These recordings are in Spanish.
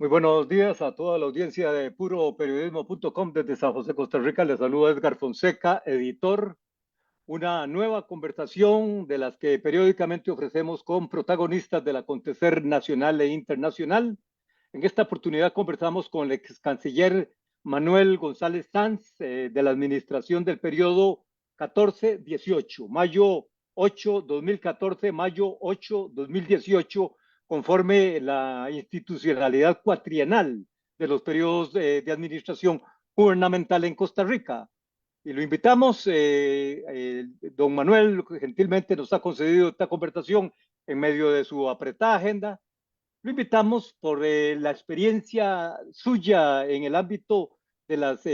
Muy buenos días a toda la audiencia de puroperiodismo.com desde San José, Costa Rica. Les saluda Edgar Fonseca, editor. Una nueva conversación de las que periódicamente ofrecemos con protagonistas del acontecer nacional e internacional. En esta oportunidad conversamos con el ex canciller Manuel González Sanz de la administración del periodo 14-18, mayo 8, 2014, mayo 8, 2018, conforme la institucionalidad cuatrienal de los periodos de administración gubernamental en Costa Rica. Y lo invitamos, don Manuel gentilmente nos ha concedido esta conversación en medio de su apretada agenda. Lo invitamos por la experiencia suya en el ámbito de las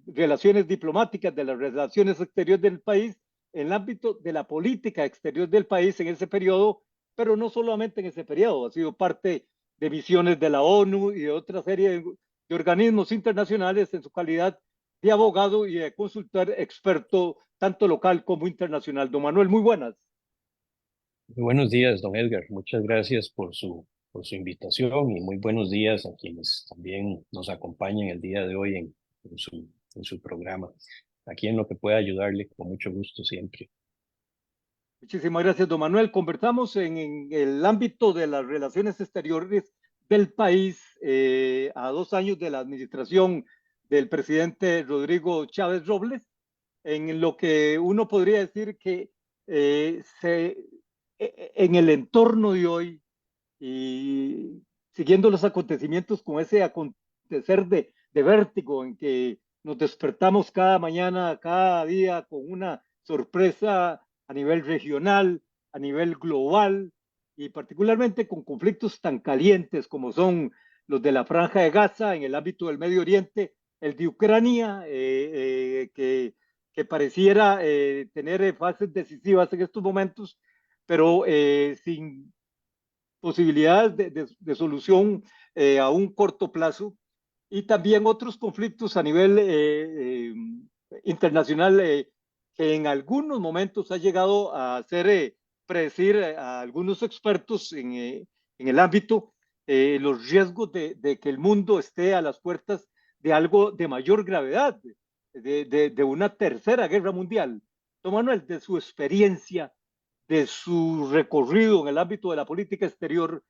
relaciones diplomáticas, de las relaciones exteriores del país, en el ámbito de la política exterior del país en ese periodo, pero no solamente en ese periodo, ha sido parte de misiones de la ONU y de otra serie de organismos internacionales en su calidad de abogado y de consultor experto, tanto local como internacional. Don Manuel, muy buenas. Muy buenos días, don Edgar. Muchas gracias por su invitación y muy buenos días a quienes también nos acompañan el día de hoy en su programa. Aquí en lo que pueda ayudarle, con mucho gusto siempre. Muchísimas gracias, don Manuel. Conversamos en el ámbito de las relaciones exteriores del país a 2 años de la administración del presidente Rodrigo Chávez Robles, en lo que uno podría decir que en el entorno de hoy y siguiendo los acontecimientos con ese acontecer de vértigo en que nos despertamos cada mañana, cada día con una sorpresa a nivel regional, a nivel global y particularmente con conflictos tan calientes como son los de la Franja de Gaza en el ámbito del Medio Oriente, el de Ucrania, que pareciera tener fases decisivas en estos momentos, pero sin posibilidades de solución a un corto plazo, y también otros conflictos a nivel internacional que en algunos momentos ha llegado a hacer predecir a algunos expertos en el ámbito los riesgos que el mundo esté a las puertas de algo de mayor gravedad, de una tercera guerra mundial. Don Manuel, de su experiencia, de su recorrido en el ámbito de la política exterior,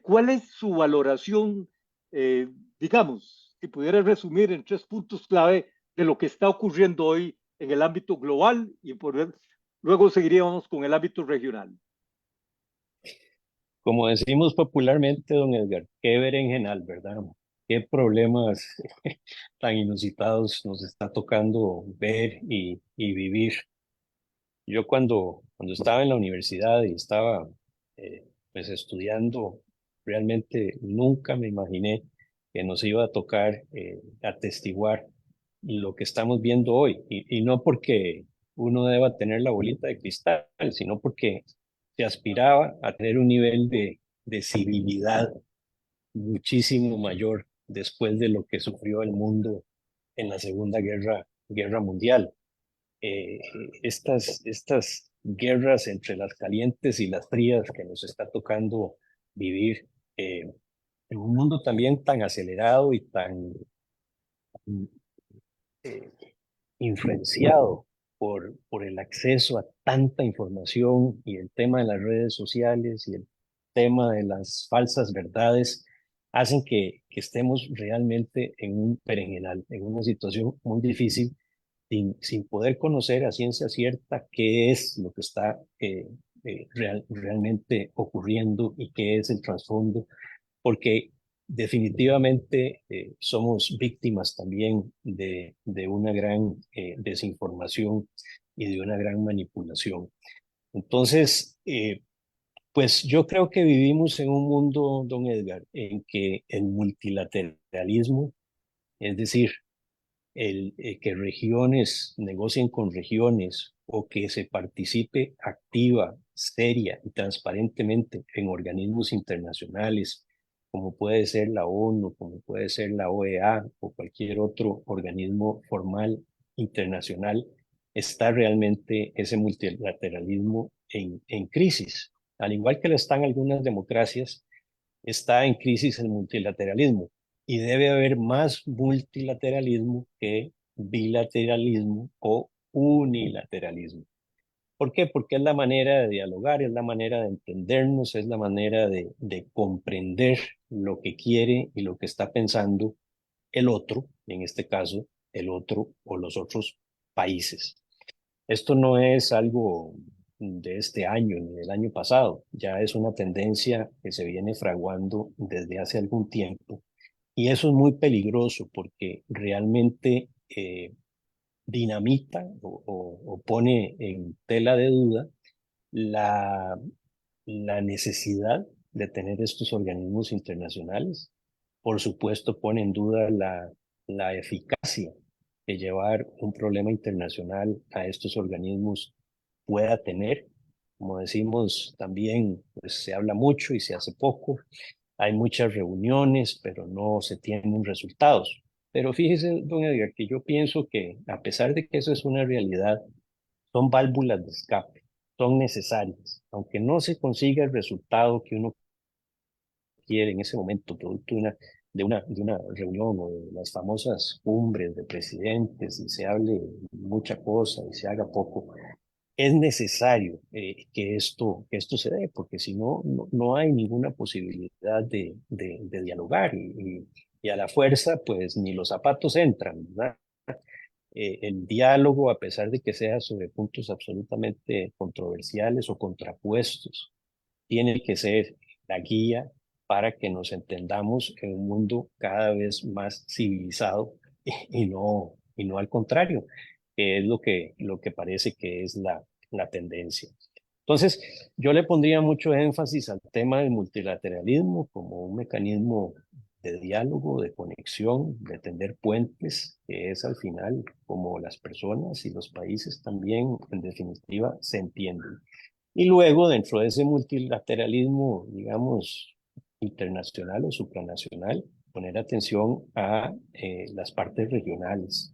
¿cuál es su valoración, eh, digamos, si pudiera resumir en 3 puntos clave de lo que está ocurriendo hoy en el ámbito global y luego seguiríamos con el ámbito regional? Como decimos popularmente, don Edgar, qué berenjenal, ¿verdad? Qué problemas tan inusitados nos está tocando ver y vivir. Yo cuando estaba en la universidad y estaba pues estudiando, realmente nunca me imaginé que nos iba a tocar atestiguar lo que estamos viendo hoy. Y no porque uno deba tener la bolita de cristal, sino porque se aspiraba a tener un nivel de civilidad muchísimo mayor después de lo que sufrió el mundo en la Guerra Mundial. eh, estas guerras entre las calientes y las frías que nos está tocando vivir en un mundo también tan acelerado y tan eh, influenciado por el acceso a tanta información y el tema de las redes sociales y el tema de las falsas verdades, hacen que estemos realmente en un berenjenal, en una situación muy difícil sin poder conocer a ciencia cierta qué es lo que está realmente ocurriendo y qué es el trasfondo, porque definitivamente somos víctimas también de una gran desinformación y de una gran manipulación. Entonces, pues yo creo que vivimos en un mundo, don Edgar, en que el multilateralismo, es decir, que regiones negocien con regiones o que se participe activa, seria y transparentemente en organismos internacionales, como puede ser la ONU, como puede ser la OEA o cualquier otro organismo formal internacional, está realmente ese multilateralismo en crisis. Al igual que lo están algunas democracias, está en crisis el multilateralismo y debe haber más multilateralismo que bilateralismo o unilateralismo. ¿Por qué? Porque es la manera de dialogar, es la manera de entendernos, es la manera de comprender lo que quiere y lo que está pensando el otro, en este caso, el otro o los otros países. Esto no es algo de este año ni del año pasado, ya es una tendencia que se viene fraguando desde hace algún tiempo y eso es muy peligroso porque realmente dinamita o pone en tela de duda la, la necesidad de tener estos organismos internacionales. Por supuesto, pone en duda la eficacia de llevar un problema internacional a estos organismos pueda tener. Como decimos, también pues, se habla mucho y se hace poco. Hay muchas reuniones, pero no se tienen resultados. Pero fíjese, don Edgar, que yo pienso que a pesar de que eso es una realidad, son válvulas de escape, son necesarias. Aunque no se consiga el resultado que uno quiere en ese momento, producto de una reunión o de las famosas cumbres de presidentes y se hable mucha cosa y se haga poco, es necesario que esto se dé, porque si no, no hay ninguna posibilidad de dialogar y a la fuerza, pues ni los zapatos entran, ¿verdad? El diálogo, a pesar de que sea sobre puntos absolutamente controversiales o contrapuestos, tiene que ser la guía para que nos entendamos en un mundo cada vez más civilizado y no al contrario, que es lo que parece que es la tendencia. Entonces, yo le pondría mucho énfasis al tema del multilateralismo como un mecanismo de diálogo, de conexión, de tender puentes, que es al final como las personas y los países también, en definitiva, se entienden. Y luego, dentro de ese multilateralismo, digamos, internacional o supranacional, poner atención a las partes regionales.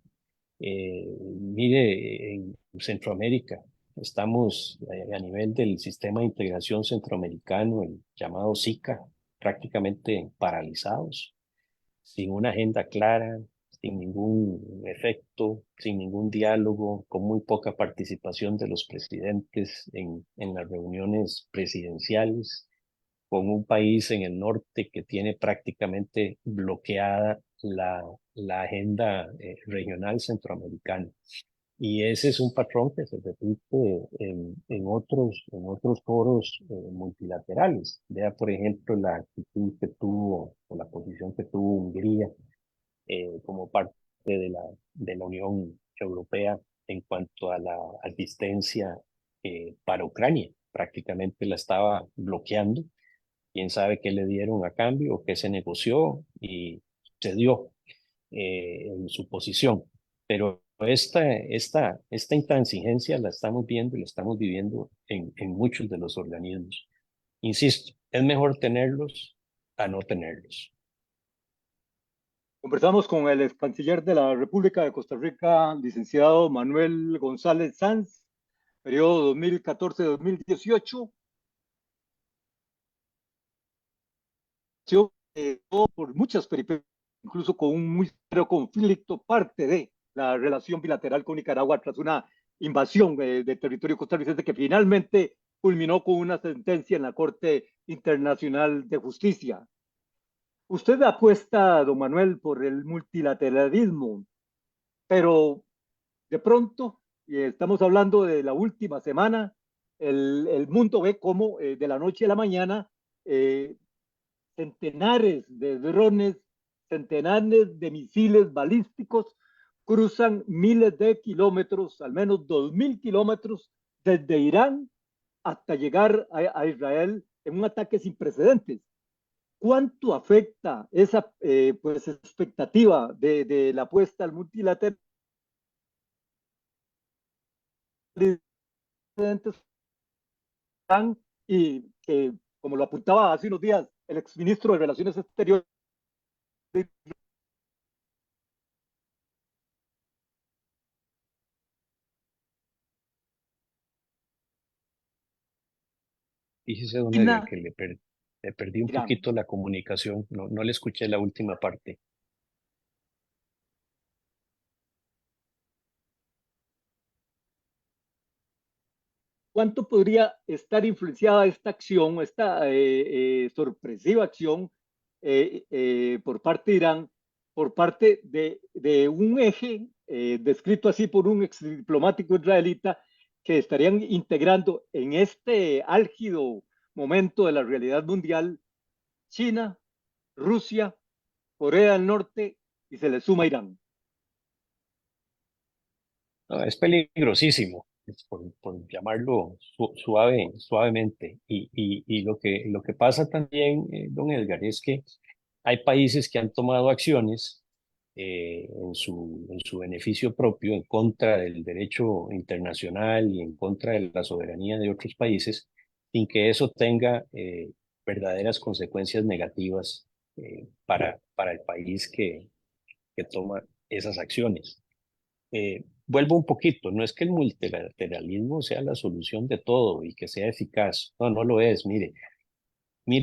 Mire, en Centroamérica estamos a nivel del sistema de integración centroamericano, el llamado SICA, prácticamente paralizados, sin una agenda clara, sin ningún efecto, sin ningún diálogo, con muy poca participación de los presidentes en las reuniones presidenciales, con un país en el norte que tiene prácticamente bloqueada la agenda regional centroamericana. Y ese es un patrón que se repite en otros foros multilaterales. Vea, por ejemplo, la actitud que tuvo o la posición que tuvo Hungría como parte de la Unión Europea en cuanto a la asistencia para Ucrania. Prácticamente la estaba bloqueando. Quién sabe qué le dieron a cambio o qué se negoció y se dio en su posición. Pero esta intransigencia la estamos viendo y la estamos viviendo en muchos de los organismos. Insisto, es mejor tenerlos a no tenerlos. Conversamos con el ex canciller de la República de Costa Rica, licenciado Manuel González Sanz, periodo 2014-2018, por muchas peripecias, incluso con un muy serio conflicto, parte de la relación bilateral con Nicaragua tras una invasión del territorio costarricense que finalmente culminó con una sentencia en la Corte Internacional de Justicia. Usted apuesta, don Manuel, por el multilateralismo, pero de pronto, y estamos hablando de la última semana, el mundo ve cómo de la noche a la mañana eh, centenares de drones, centenares de misiles balísticos cruzan miles de kilómetros, al menos 2.000 kilómetros, desde Irán hasta llegar a Israel en un ataque sin precedentes. ¿Cuánto afecta esa pues, expectativa de la apuesta al multilateralismo y que, como lo apuntaba hace unos días el exministro de Relaciones Exteriores, Fíjese, don Edgar, China que Me perdí un Irán. poquito la comunicación, no le escuché la última parte. ¿Cuánto podría estar influenciada esta acción, esta sorpresiva acción por parte de Irán, por parte de un eje descrito así por un ex diplomático israelita que estarían integrando en este álgido momento de la realidad mundial China, Rusia, Corea del Norte y se le suma Irán? No, es peligrosísimo, por llamarlo suavemente. Y lo que pasa también, don Edgar, es que hay países que han tomado acciones en su beneficio propio, en contra del derecho internacional y en contra de la soberanía de otros países, sin que eso tenga verdaderas consecuencias negativas para el país que toma esas acciones. Vuelvo un poquito, no es que el multilateralismo sea la solución de todo y que sea eficaz, no lo es. Mire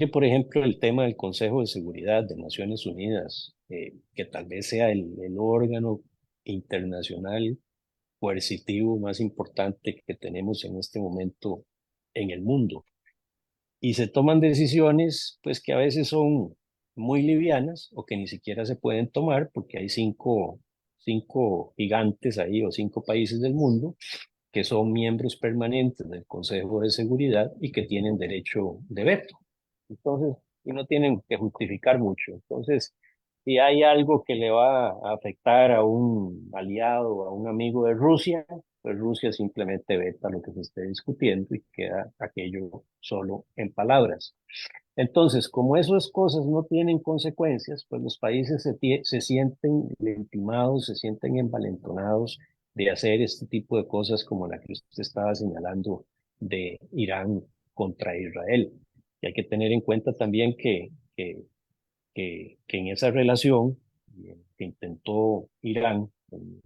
por ejemplo el tema del Consejo de Seguridad de Naciones Unidas, que tal vez sea el órgano internacional coercitivo más importante que tenemos en este momento en el mundo. Y se toman decisiones pues que a veces son muy livianas o que ni siquiera se pueden tomar porque hay cinco gigantes ahí o cinco países del mundo que son miembros permanentes del Consejo de Seguridad y que tienen derecho de veto. Entonces, y no tienen que justificar mucho. Entonces, si hay algo que le va a afectar a un aliado, a un amigo de Rusia, pues Rusia simplemente veta lo que se esté discutiendo y queda aquello solo en palabras. Entonces, como esas cosas no tienen consecuencias, pues los países se sienten legitimados, se sienten envalentonados de hacer este tipo de cosas como la que usted estaba señalando de Irán contra Israel. Y hay que tener en cuenta también que en esa relación que intentó Irán en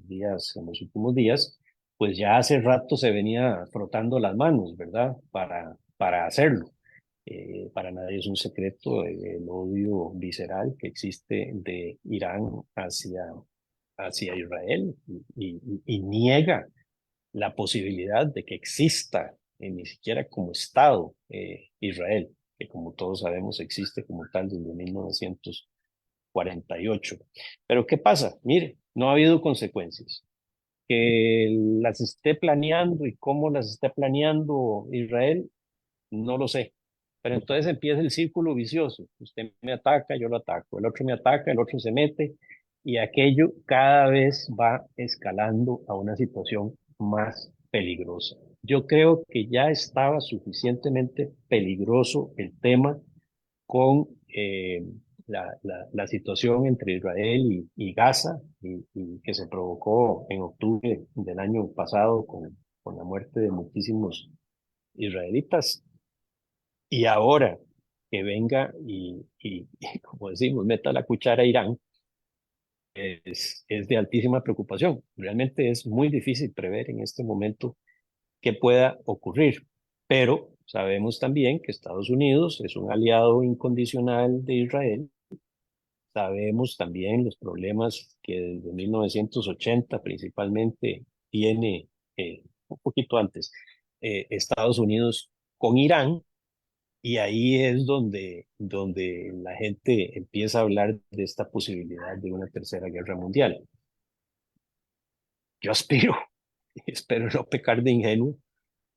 los últimos días, pues ya hace rato se venía frotando las manos, ¿verdad? Para hacerlo. Para nadie es un secreto el odio visceral que existe de Irán hacia Israel y niega la posibilidad de que exista ni siquiera como Estado Israel, que como todos sabemos existe como tal desde 1948. Pero ¿qué pasa? Mire, no ha habido consecuencias. Que las esté planeando y cómo las esté planeando Israel, no lo sé. Pero entonces empieza el círculo vicioso. Usted me ataca, yo lo ataco. El otro me ataca, el otro se mete. Y aquello cada vez va escalando a una situación más peligrosa. Yo creo que ya estaba suficientemente peligroso el tema con la situación entre Israel y Gaza y que se provocó en octubre del año pasado con la muerte de muchísimos israelitas. Y ahora que venga y, como decimos, meta la cuchara a Irán, es de altísima preocupación. Realmente es muy difícil prever en este momento qué pueda ocurrir, pero sabemos también que Estados Unidos es un aliado incondicional de Israel. Sabemos también los problemas que desde 1980 principalmente tiene, un poquito antes, Estados Unidos con Irán. Y ahí es donde la gente empieza a hablar de esta posibilidad de una tercera guerra mundial. Yo aspiro, espero no pecar de ingenuo,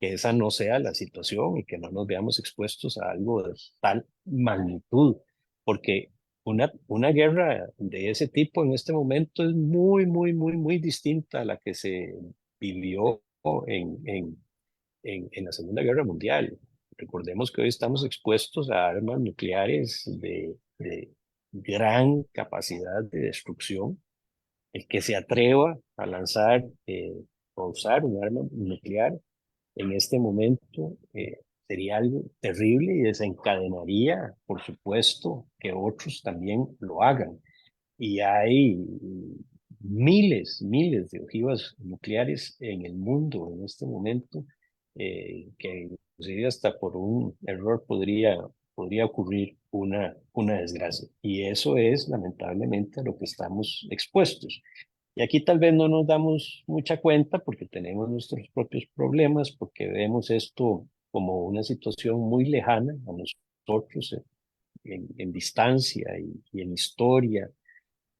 que esa no sea la situación y que no nos veamos expuestos a algo de tal magnitud, porque una guerra de ese tipo en este momento es muy distinta a la que se vivió en la Segunda Guerra Mundial. Recordemos que hoy estamos expuestos a armas nucleares de gran capacidad de destrucción. El que se atreva a lanzar o usar un arma nuclear en este momento sería algo terrible y desencadenaría, por supuesto, que otros también lo hagan. Y hay miles de ojivas nucleares en el mundo en este momento, que inclusive hasta por un error podría podría ocurrir una desgracia. Y eso es lamentablemente a lo que estamos expuestos. Y aquí tal vez no nos damos mucha cuenta porque tenemos nuestros propios problemas, porque vemos esto como una situación muy lejana a nosotros en distancia y en historia,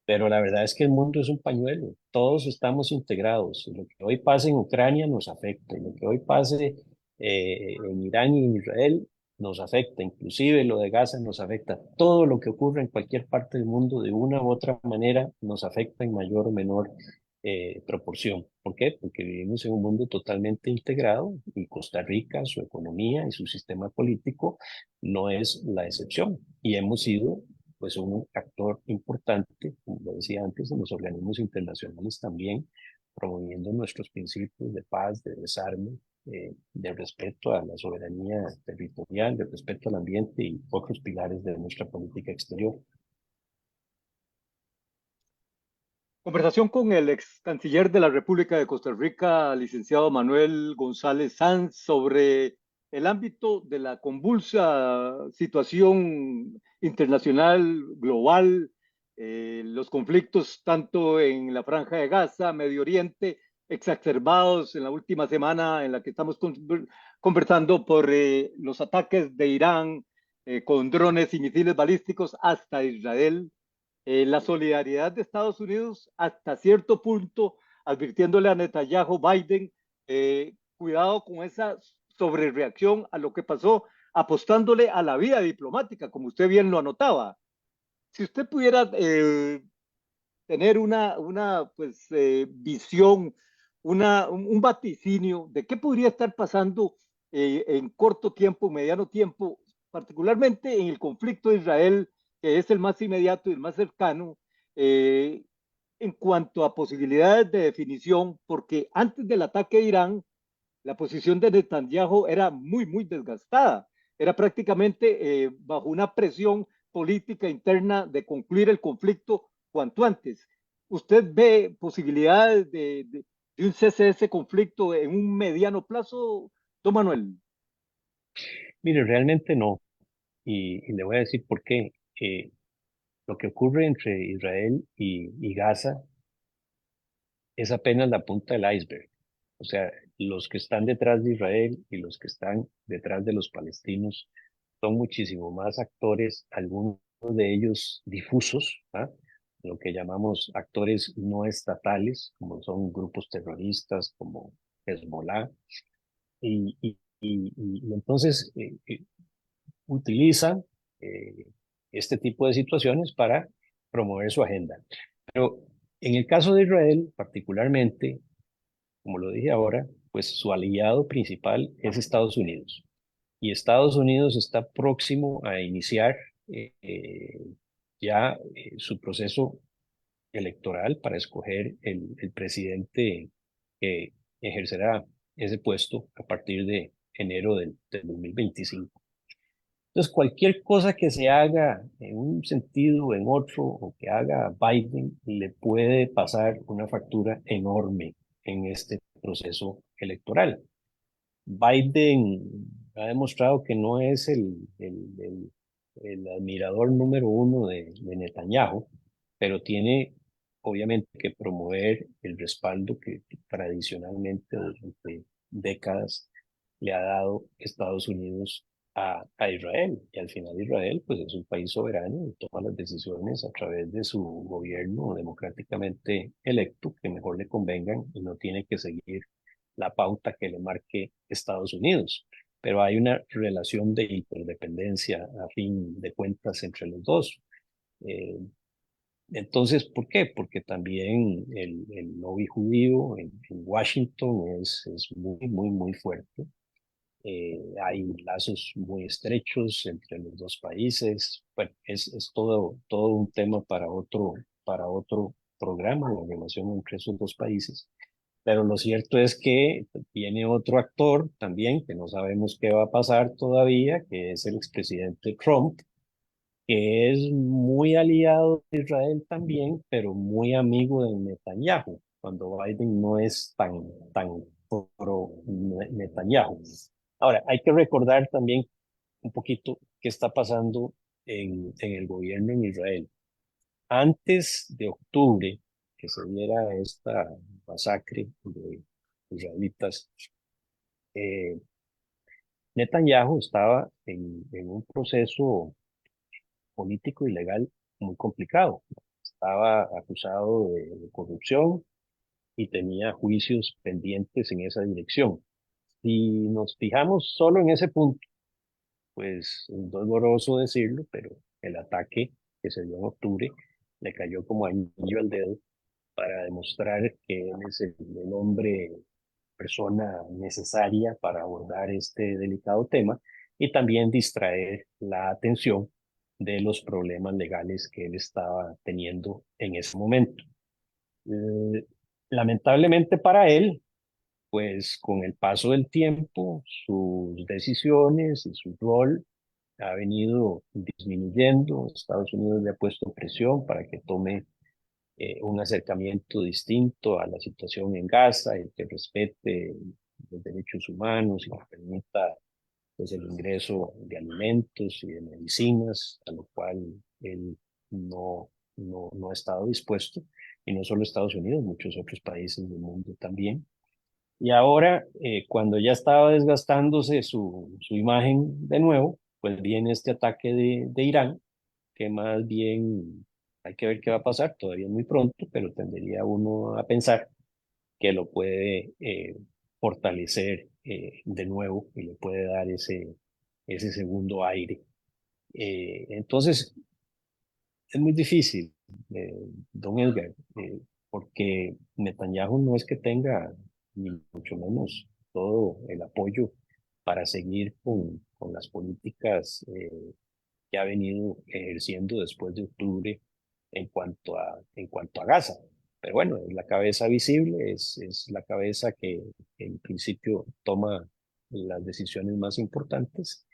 pero la verdad es que el mundo es un pañuelo, todos estamos integrados. Y lo que hoy pasa en Ucrania nos afecta, y lo que hoy pase en Irán y en Israel nos afecta, inclusive lo de Gaza nos afecta. Todo lo que ocurre en cualquier parte del mundo de una u otra manera nos afecta en mayor o menor proporción. ¿Por qué? Porque vivimos en un mundo totalmente integrado y Costa Rica, su economía y su sistema político no es la excepción. Y hemos sido pues un actor importante, como lo decía antes, en los organismos internacionales también, promoviendo nuestros principios de paz, de desarme, de respeto a la soberanía territorial, de respeto al ambiente y otros pilares de nuestra política exterior. Conversación con el ex canciller de la República de Costa Rica, licenciado Manuel González Sanz, sobre el ámbito de la convulsa situación internacional, global, los conflictos tanto en la Franja de Gaza, Medio Oriente, exacerbados en la última semana en la que estamos conversando por los ataques de Irán con drones y misiles balísticos hasta Israel, la solidaridad de Estados Unidos hasta cierto punto, advirtiéndole a Netanyahu, Biden, cuidado con esa sobrereacción a lo que pasó, apostándole a la vía diplomática, como usted bien lo anotaba. Si usted pudiera tener una pues, visión, un vaticinio de qué podría estar pasando en corto tiempo, mediano tiempo, particularmente en el conflicto de Israel, que es el más inmediato y el más cercano, eh, en cuanto a posibilidades de definición, porque antes del ataque de Irán, la posición de Netanyahu era muy, muy desgastada. Era prácticamente bajo una presión política interna de concluir el conflicto cuanto antes. ¿Usted ve posibilidades de un cese de ese conflicto en un mediano plazo, don Manuel? Mire, realmente no, y le voy a decir por qué. Lo que ocurre entre Israel y Gaza es apenas la punta del iceberg. O sea, los que están detrás de Israel y los que están detrás de los palestinos son muchísimo más actores, algunos de ellos difusos, ¿ah? Lo que llamamos actores no estatales, como son grupos terroristas como Hezbollah, y entonces utilizan eh, este tipo de situaciones para promover su agenda. Pero en el caso de Israel, particularmente, como lo dije ahora, pues su aliado principal es Estados Unidos. Y Estados Unidos está próximo a iniciar ya su proceso electoral para escoger el presidente que ejercerá ese puesto a partir de enero del 2025. Entonces, cualquier cosa que se haga en un sentido o en otro, o que haga Biden, le puede pasar una factura enorme en este proceso electoral. Biden ha demostrado que no es el admirador número uno de Netanyahu, pero tiene obviamente que promover el respaldo que tradicionalmente durante décadas le ha dado Estados Unidos a Israel. Y al final Israel pues es un país soberano y toma las decisiones a través de su gobierno democráticamente electo que mejor le convengan y no tiene que seguir la pauta que le marque Estados Unidos. Pero hay una relación de interdependencia a fin de cuentas entre los dos. Eh, entonces, ¿por qué? Porque también el lobby judío en Washington es muy, muy, muy fuerte. Hay lazos muy estrechos entre los dos países. Bueno, es todo un tema para otro programa, la relación entre esos dos países. Pero lo cierto es que viene otro actor también, que no sabemos qué va a pasar todavía, que es el expresidente Trump, que es muy aliado de Israel también, pero muy amigo de Netanyahu, cuando Biden no es tan pro Netanyahu. Ahora, hay que recordar también un poquito qué está pasando en el gobierno en Israel. Antes de octubre, que se diera esta masacre de israelitas, eh, Netanyahu estaba en un proceso político y legal muy complicado. Estaba acusado de corrupción y tenía juicios pendientes en esa dirección. Si nos fijamos solo en ese punto, pues es doloroso decirlo, pero el ataque que se dio en octubre le cayó como anillo al dedo para demostrar que él es el hombre, persona necesaria para abordar este delicado tema y también distraer la atención de los problemas legales que él estaba teniendo en ese momento. Eh, Lamentablemente para él, pues con el paso del tiempo, sus decisiones y su rol ha venido disminuyendo. Estados Unidos le ha puesto presión para que tome un acercamiento distinto a la situación en Gaza y que respete los derechos humanos y que permita pues, el ingreso de alimentos y de medicinas, a lo cual él no ha estado dispuesto, y no solo Estados Unidos, muchos otros países del mundo también. Y ahora, cuando ya estaba desgastándose su imagen de nuevo, pues viene este ataque de Irán, que más bien hay que ver qué va a pasar, todavía es muy pronto, pero tendería uno a pensar que lo puede fortalecer de nuevo y le puede dar ese segundo aire. Entonces, es muy difícil, don Edgar, porque Netanyahu no es que tenga, ni mucho menos, todo el apoyo para seguir con las políticas que ha venido ejerciendo después de octubre en cuanto a Gaza. Pero bueno, es la cabeza visible, es la cabeza que en principio toma las decisiones más importantes,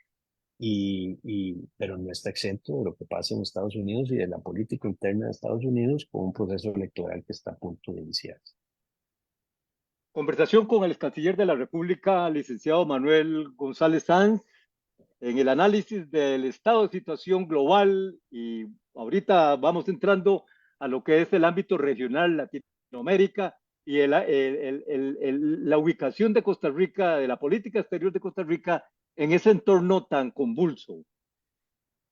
pero no está exento de lo que pasa en Estados Unidos y de la política interna de Estados Unidos con un proceso electoral que está a punto de iniciarse. Conversación con el ex canciller de la República, licenciado Manuel González Sanz, en el análisis del estado de situación global, y ahorita vamos entrando a lo que es el ámbito regional Latinoamérica y la ubicación de Costa Rica, de la política exterior de Costa Rica en ese entorno tan convulso.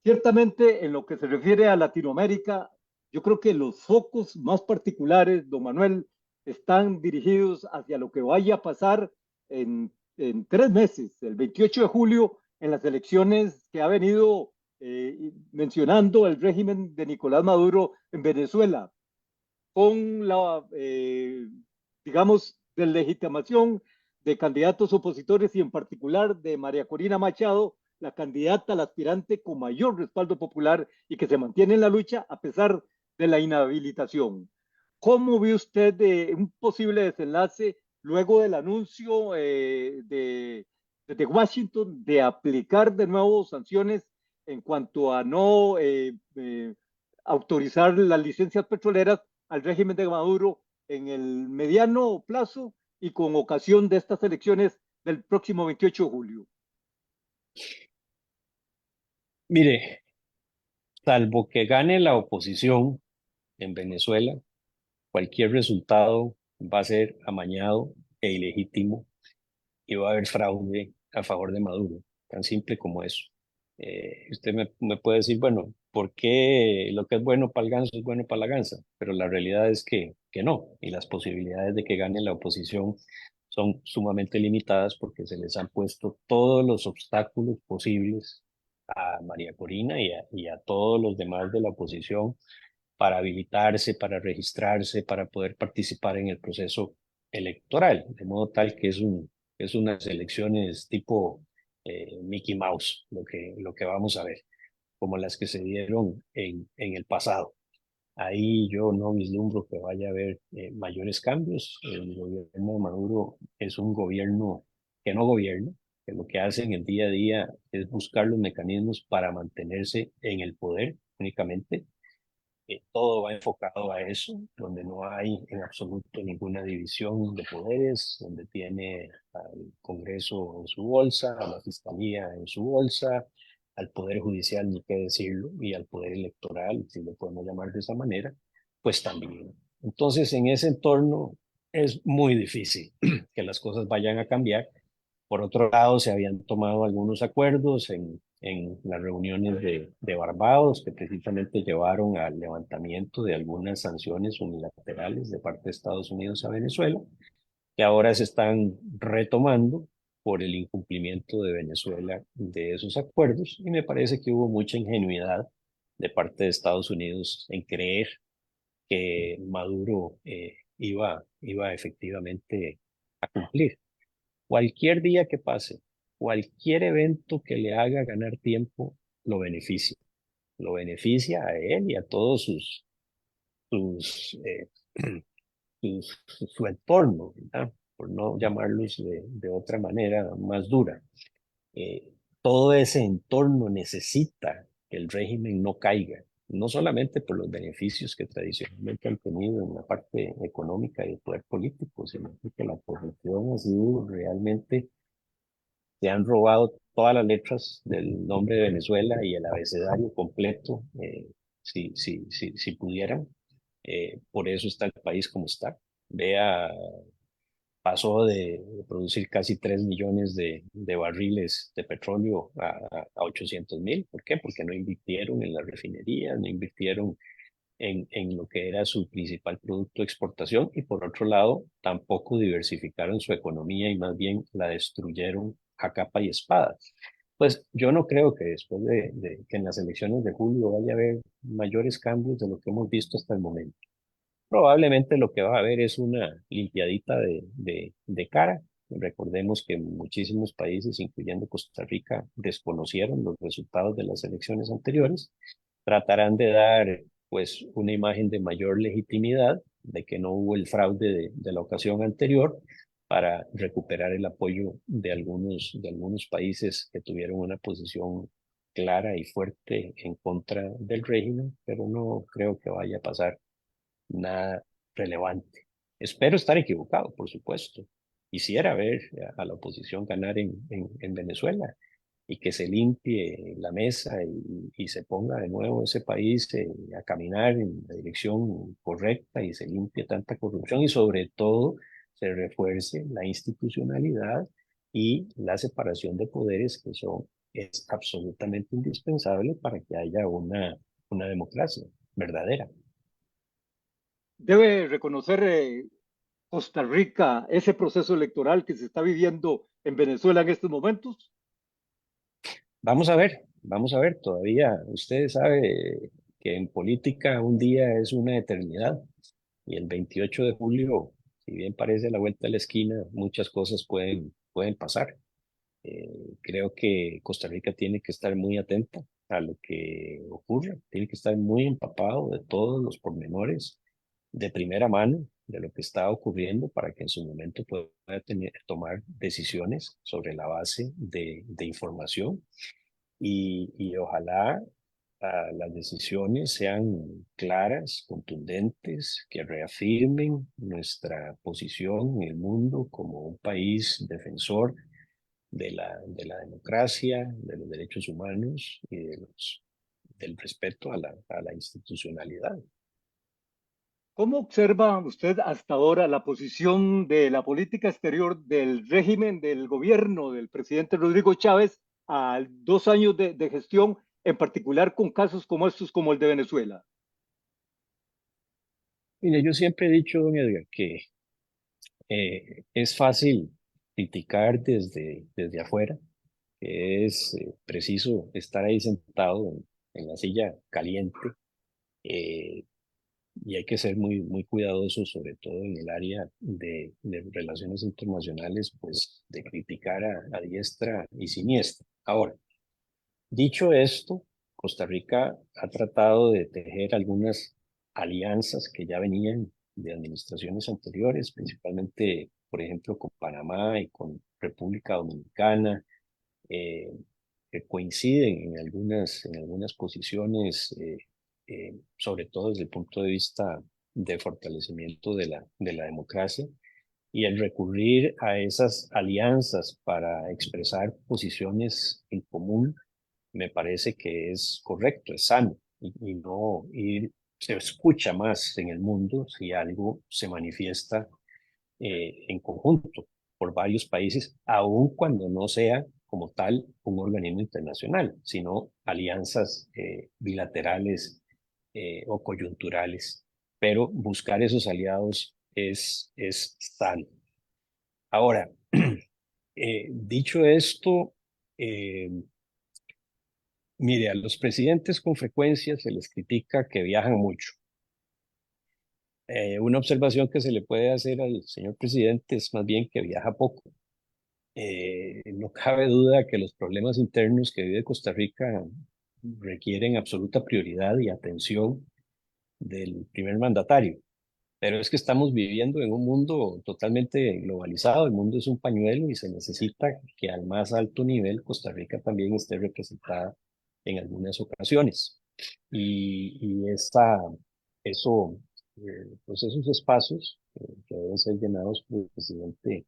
Ciertamente, en lo que se refiere a Latinoamérica, yo creo que los focos más particulares, don Manuel, están dirigidos hacia lo que vaya a pasar en 3 meses, el 28 de julio, en las elecciones que ha venido mencionando el régimen de Nicolás Maduro en Venezuela, con la, digamos, deslegitimación de candidatos opositores y en particular de María Corina Machado, la candidata, la aspirante con mayor respaldo popular y que se mantiene en la lucha a pesar de la inhabilitación. ¿Cómo ve usted un posible desenlace luego del anuncio de Washington de aplicar de nuevo sanciones en cuanto a no autorizar las licencias petroleras al régimen de Maduro en el mediano plazo y con ocasión de estas elecciones del próximo 28 de julio? Mire, salvo que gane la oposición en Venezuela, cualquier resultado va a ser amañado e ilegítimo y va a haber fraude a favor de Maduro, tan simple como eso. Usted me puede decir, bueno, ¿por qué lo que es bueno para el ganso es bueno para la gansa? Pero la realidad es que no, y las posibilidades de que gane la oposición son sumamente limitadas porque se les han puesto todos los obstáculos posibles a María Corina y a todos los demás de la oposición para habilitarse, para registrarse, para poder participar en el proceso electoral, de modo tal que es unas elecciones tipo Mickey Mouse, lo que vamos a ver, como las que se dieron en el pasado. Ahí yo no vislumbro que vaya a haber mayores cambios. El gobierno de Maduro es un gobierno que no gobierna, que lo que hace en el día a día es buscar los mecanismos para mantenerse en el poder únicamente. Todo va enfocado a eso, donde no hay en absoluto ninguna división de poderes, donde tiene al Congreso en su bolsa, a la Fiscalía en su bolsa, al Poder Judicial, ni qué decirlo, y al Poder Electoral, si lo podemos llamar de esa manera, pues también. Entonces, en ese entorno es muy difícil que las cosas vayan a cambiar. Por otro lado, se habían tomado algunos acuerdos en las reuniones de Barbados que precisamente llevaron al levantamiento de algunas sanciones unilaterales de parte de Estados Unidos a Venezuela, que ahora se están retomando por el incumplimiento de Venezuela de esos acuerdos. Y me parece que hubo mucha ingenuidad de parte de Estados Unidos en creer que Maduro iba efectivamente a cumplir. Cualquier día que pase, cualquier evento que le haga ganar tiempo, lo beneficia. Lo beneficia a él y a todos sus, su entorno, ¿verdad? Por no llamarlos de otra manera más dura. Eh, Todo ese entorno necesita que el régimen no caiga, no solamente por los beneficios que tradicionalmente han tenido en la parte económica y el poder político, sino que la corrupción ha sido realmente, se han robado todas las letras del nombre de Venezuela y el abecedario completo, si pudieran. Por eso está el país como está. Vea, pasó de producir casi 3 millones de barriles de petróleo a 800.000. ¿Por qué? Porque no invirtieron en las refinerías, no invirtieron en lo que era su principal producto de exportación y por otro lado tampoco diversificaron su economía y más bien la destruyeron a capa y espada. Pues yo no creo que después de que en las elecciones de julio vaya a haber mayores cambios de lo que hemos visto hasta el momento. Probablemente lo que va a haber es una limpiadita de cara. Recordemos que muchísimos países, incluyendo Costa Rica, desconocieron los resultados de las elecciones anteriores. Tratarán de dar pues una imagen de mayor legitimidad, de que no hubo el fraude de la ocasión anterior, para recuperar el apoyo de algunos países que tuvieron una posición clara y fuerte en contra del régimen, pero no creo que vaya a pasar nada relevante. Espero estar equivocado, por supuesto. Quisiera ver a la oposición ganar en Venezuela y que se limpie la mesa y se ponga de nuevo ese país a caminar en la dirección correcta y se limpie tanta corrupción y sobre todo se refuerce la institucionalidad y la separación de poderes que es absolutamente indispensable para que haya una democracia verdadera. Debe reconocer Costa Rica ese proceso electoral que se está viviendo en Venezuela en estos momentos. Vamos a ver, todavía usted sabe que en política un día es una eternidad y el 28 de julio, si bien parece la vuelta de la esquina, muchas cosas pueden pasar. Creo que Costa Rica tiene que estar muy atenta a lo que ocurre, tiene que estar muy empapado de todos los pormenores de primera mano de lo que está ocurriendo para que en su momento pueda tomar decisiones sobre la base de información y ojalá las decisiones sean claras, contundentes, que reafirmen nuestra posición en el mundo como un país defensor de la democracia, de los derechos humanos y del respeto a la institucionalidad. ¿Cómo observa usted hasta ahora la posición de la política exterior del régimen, del gobierno del presidente Rodrigo Chávez a 2 años de gestión, en particular con casos como estos, como el de Venezuela? Mire, yo siempre he dicho, don Edgar, que es fácil criticar desde afuera, que es preciso estar ahí sentado en la silla caliente, eh, y hay que ser muy, muy cuidadoso, sobre todo en el área de relaciones internacionales, pues de criticar a diestra y siniestra. Ahora, dicho esto, Costa Rica ha tratado de tejer algunas alianzas que ya venían de administraciones anteriores, principalmente, por ejemplo, con Panamá y con República Dominicana, eh, que coinciden en algunas posiciones, sobre todo desde el punto de vista de fortalecimiento de la democracia. Y el recurrir a esas alianzas para expresar posiciones en común me parece que es correcto, es sano, y no ir, se escucha más en el mundo si algo se manifiesta en conjunto por varios países, aun cuando no sea como tal un organismo internacional, sino alianzas bilaterales o coyunturales. Pero buscar esos aliados es sano. Ahora, dicho esto, eh, mire, a los presidentes con frecuencia se les critica que viajan mucho. Una observación que se le puede hacer al señor presidente es más bien que viaja poco. No cabe duda que los problemas internos que vive Costa Rica requieren absoluta prioridad y atención del primer mandatario. Pero es que estamos viviendo en un mundo totalmente globalizado, el mundo es un pañuelo y se necesita que al más alto nivel Costa Rica también esté representada en algunas ocasiones. Y eso, pues esos espacios que deben ser llenados por el presidente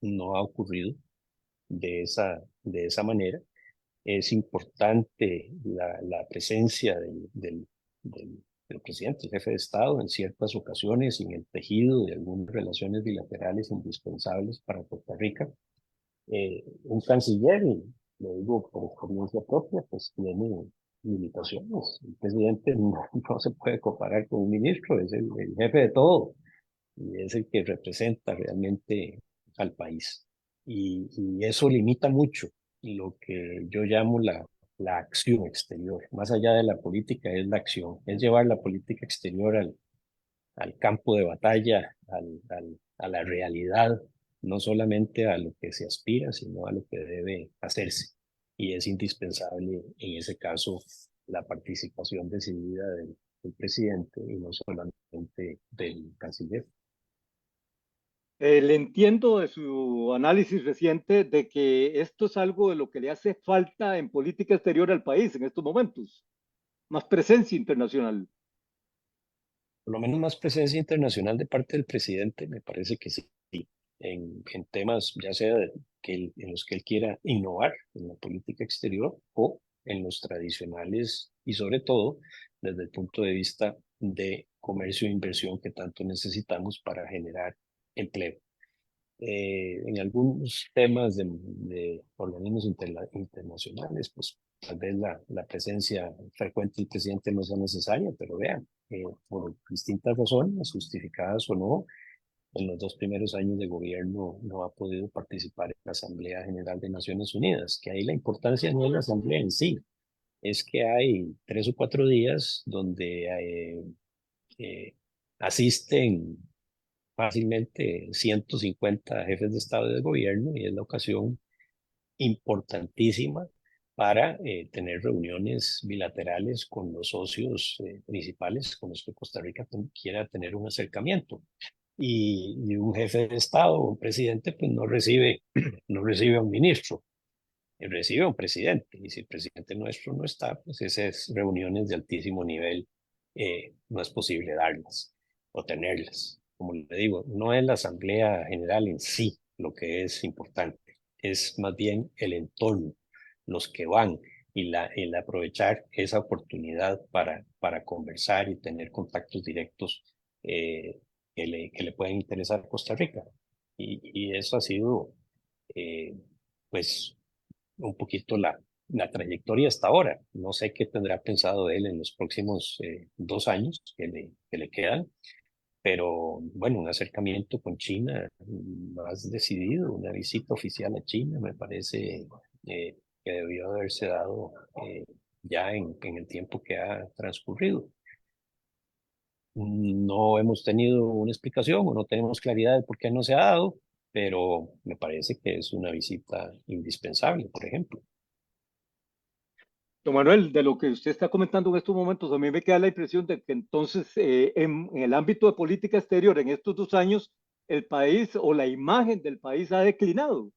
no ha ocurrido de esa manera. Es importante la presencia del presidente, el jefe de Estado, en ciertas ocasiones, en el tejido de algunas relaciones bilaterales indispensables para Costa Rica. Un canciller, y lo digo por experiencia propia, pues tiene limitaciones. El presidente no se puede comparar con un ministro, es el jefe de todo y es el que representa realmente al país. Y eso limita mucho lo que yo llamo la acción exterior. Más allá de la política es la acción, es llevar la política exterior al campo de batalla, a la realidad, no solamente a lo que se aspira, sino a lo que debe hacerse. Y es indispensable en ese caso la participación decidida del presidente y no solamente del canciller. Le entiendo de su análisis reciente de que esto es algo de lo que le hace falta en política exterior al país en estos momentos, más presencia internacional. Por lo menos más presencia internacional de parte del presidente, me parece que sí, en temas ya sea en los que él quiera innovar en la política exterior o en los tradicionales y sobre todo desde el punto de vista de comercio e inversión que tanto necesitamos para generar empleo. En algunos temas de organismos internacionales, pues tal vez la presencia frecuente del presidente no sea necesaria, pero vean, por distintas razones, justificadas o no, en los 2 primeros años de gobierno no ha podido participar en la Asamblea General de Naciones Unidas, que ahí la importancia no es la Asamblea en sí, es que hay 3 o 4 días donde eh, asisten fácilmente 150 jefes de Estado y de gobierno y es la ocasión importantísima para tener reuniones bilaterales con los socios principales con los que Costa Rica quiera tener un acercamiento. Y un jefe de Estado, un presidente, pues no recibe, no recibe a un ministro, recibe a un presidente. Y si el presidente nuestro no está, pues esas reuniones de altísimo nivel no es posible darlas o tenerlas. Como le digo, no es la Asamblea General en sí lo que es importante, es más bien el entorno, los que van el aprovechar esa oportunidad para conversar y tener contactos directos que le pueden interesar a Costa Rica. Y eso ha sido, eh, pues, un poquito la trayectoria hasta ahora. No sé qué tendrá pensado él en los próximos 2 años que le quedan, pero bueno, un acercamiento con China más decidido, una visita oficial a China, me parece que debió haberse dado ya en el tiempo que ha transcurrido. No hemos tenido una explicación o no tenemos claridad de por qué no se ha dado, pero me parece que es una visita indispensable, por ejemplo. Don Manuel, de lo que usted está comentando en estos momentos, a mí me queda la impresión de que entonces en el ámbito de política exterior en estos 2 años, el país o la imagen del país ha declinado.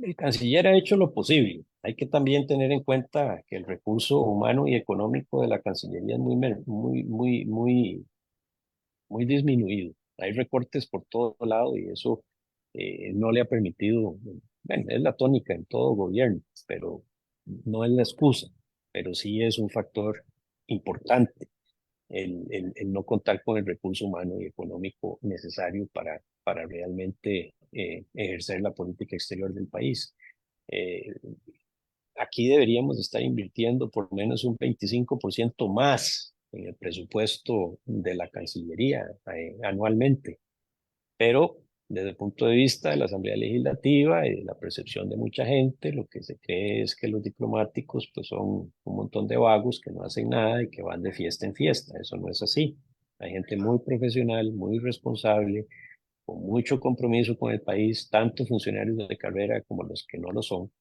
El canciller ha hecho lo posible. Hay que también tener en cuenta que el recurso humano y económico de la Cancillería es muy disminuido. Hay recortes por todo lado y eso no le ha permitido bueno, es la tónica en todo gobierno, pero no es la excusa, pero sí es un factor importante el no contar con el recurso humano y económico necesario para realmente ejercer la política exterior del país. Eh, Aquí deberíamos estar invirtiendo por lo menos un 25% más en el presupuesto de la Cancillería anualmente, pero desde el punto de vista de la Asamblea Legislativa y de la percepción de mucha gente, lo que se cree es que los diplomáticos pues son un montón de vagos que no hacen nada y que van de fiesta en fiesta. Eso no es así. Hay gente muy profesional, muy responsable, con mucho compromiso con el país, tanto funcionarios de carrera como los que no lo son,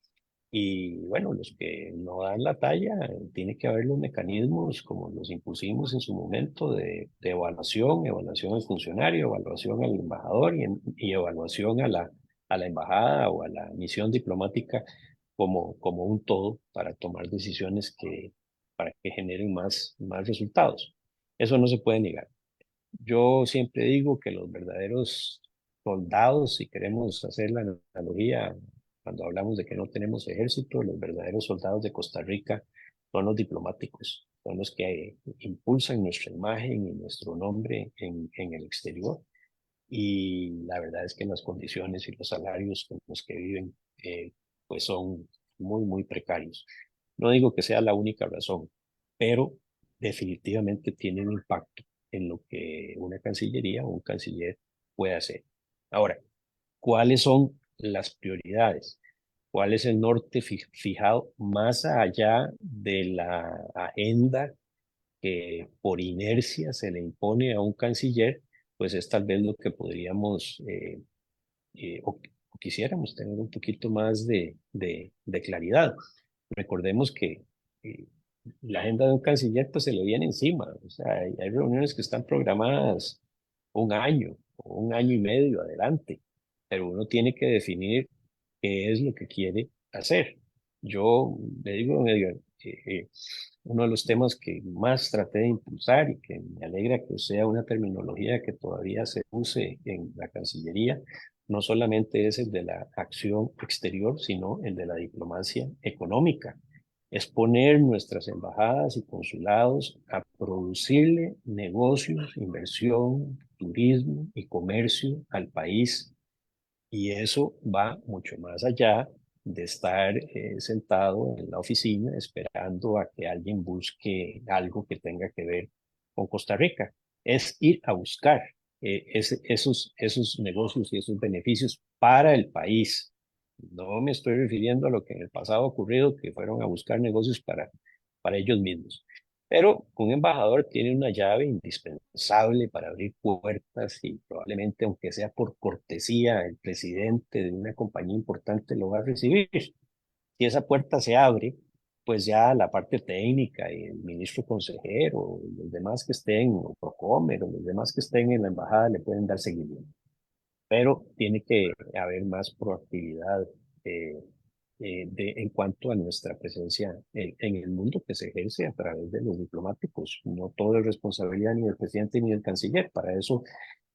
y bueno, los que no dan la talla, tiene que haber los mecanismos como los impusimos en su momento de evaluación, evaluación al funcionario, evaluación al embajador y evaluación a la embajada o a la misión diplomática como un todo para tomar decisiones para que generen más resultados. Eso no se puede negar. Yo siempre digo que los verdaderos soldados, si queremos hacer la analogía, cuando hablamos de que no tenemos ejército, los verdaderos soldados de Costa Rica son los diplomáticos, son los que impulsan nuestra imagen y nuestro nombre en el exterior. Y la verdad es que las condiciones y los salarios con los que viven, pues son muy precarios. No digo que sea la única razón, pero definitivamente tiene un impacto en lo que una cancillería o un canciller puede hacer. Ahora, ¿cuáles son las prioridades? ¿Cuál es el norte fijado más allá de la agenda que por inercia se le impone a un canciller? Pues es tal vez lo que podríamos o quisiéramos tener un poquito más de claridad. Recordemos que eh, la agenda de un canciller pues se le viene encima. O sea, hay reuniones que están programadas un año o un año y medio adelante, pero uno tiene que definir qué es lo que quiere hacer. Yo le digo, don Edgar, uno de los temas que más traté de impulsar y que me alegra que sea una terminología que todavía se use en la Cancillería, no solamente es el de la acción exterior, sino el de la diplomacia económica. Es poner nuestras embajadas y consulados a producirle negocios, inversión, turismo y comercio al país. Y eso va mucho más allá de estar sentado en la oficina esperando a que alguien busque algo que tenga que ver con Costa Rica. Es ir a buscar esos negocios y esos beneficios para el país. No me estoy refiriendo a lo que en el pasado ha ocurrido, que fueron a buscar negocios para ellos mismos. Pero un embajador tiene una llave indispensable para abrir puertas y probablemente, aunque sea por cortesía, el presidente de una compañía importante lo va a recibir. Si esa puerta se abre, pues ya la parte técnica y el ministro consejero, los demás que estén, o Procomer, o los demás que estén en la embajada le pueden dar seguimiento, pero tiene que haber más proactividad eh, en cuanto a nuestra presencia en el mundo que se ejerce a través de los diplomáticos. No todo es responsabilidad ni del presidente ni del canciller. Para eso,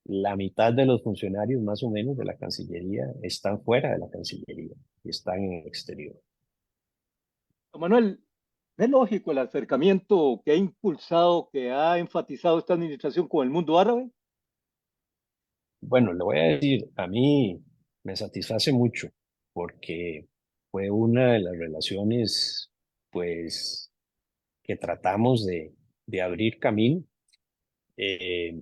la mitad de los funcionarios más o menos de la Cancillería están fuera de la Cancillería y están en el exterior. Don Manuel, ¿es lógico el acercamiento que ha impulsado, que ha enfatizado esta administración con el mundo árabe? Bueno, le voy a decir, a mí me satisface mucho porque fue una de las relaciones, pues, que tratamos de abrir camino. Eh,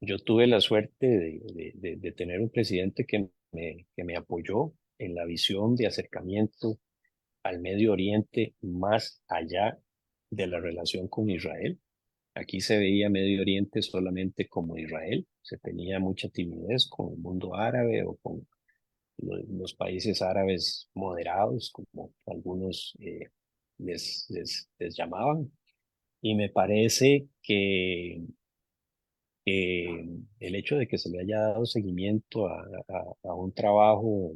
yo tuve la suerte de tener un presidente que me apoyó en la visión de acercamiento al Medio Oriente más allá de la relación con Israel. Aquí se veía Medio Oriente solamente como Israel, se tenía mucha timidez con el mundo árabe o con los países árabes moderados, como algunos les llamaban. Y me parece que el hecho de que se le haya dado seguimiento a un trabajo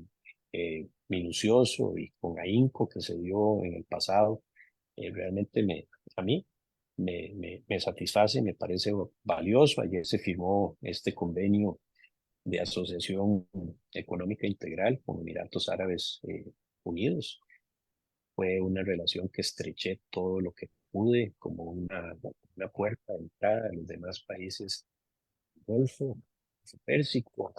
minucioso y con ahínco que se dio en el pasado, realmente a mí me satisface, me parece valioso. Ayer se firmó este convenio de asociación económica integral con Emiratos Árabes Unidos. Fue una relación que estreché todo lo que pude como una puerta de entrada a los demás países del Golfo, Pérsico,